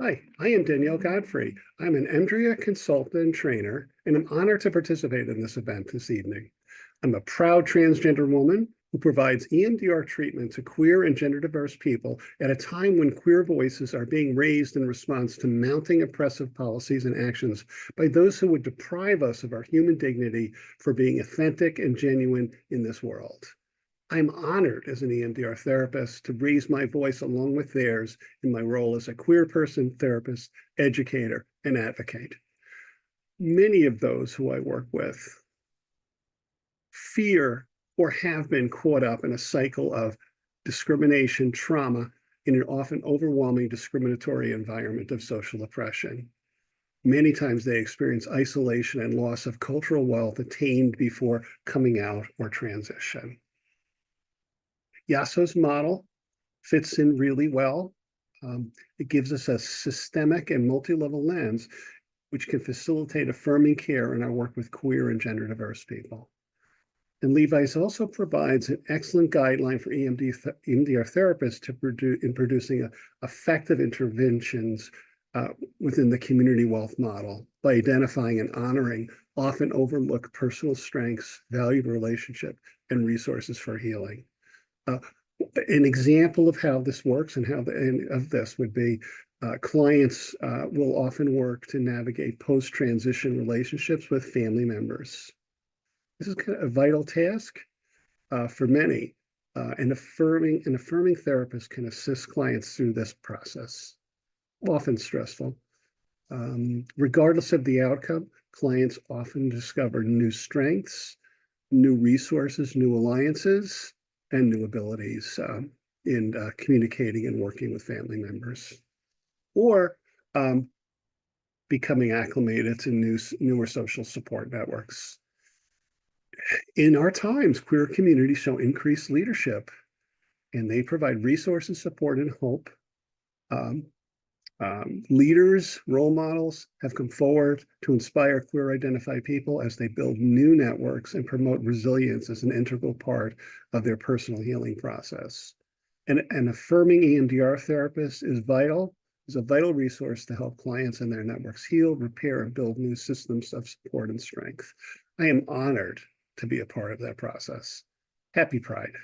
Hi, I am Danielle Godfrey. I'm an EMDRIA consultant and trainer, and I'm honored to participate in this event this evening. I'm a proud transgender woman who provides EMDR treatment to queer and gender diverse people at a time when queer voices are being raised in response to mounting oppressive policies and actions by those who would deprive us of our human dignity for being authentic and genuine in this world. I'm honored as an EMDR therapist to raise my voice along with theirs in my role as a queer person, therapist, educator, and advocate. Many of those who I work with fear or have been caught up in a cycle of discrimination, trauma, in an often overwhelming discriminatory environment of social oppression. Many times they experience isolation and loss of cultural wealth attained before coming out or transition. Yaso's model fits in really well. It gives us a systemic and multi-level lens, which can facilitate affirming care in our work with queer and gender diverse people. And Levi's also provides an excellent guideline for EMDR therapists in producing effective interventions within the community wealth model by identifying and honoring often overlooked personal strengths, valued relationship, and resources for healing. An example of how this works and of this would be clients will often work to navigate post-transition relationships with family members. This is kind of a vital task for many. An affirming therapist can assist clients through this process, often stressful. Regardless of the outcome, clients often discover new strengths, new resources, new alliances, and new abilities in communicating and working with family members, or becoming acclimated to newer social support networks. In our times, queer communities show increased leadership, and they provide resources, support, and hope. Leaders, role models have come forward to inspire queer identified people as they build new networks and promote resilience as an integral part of their personal healing process. And an affirming EMDR therapist is a vital resource to help clients and their networks heal, repair, and build new systems of support and strength. I am honored to be a part of that process. Happy Pride.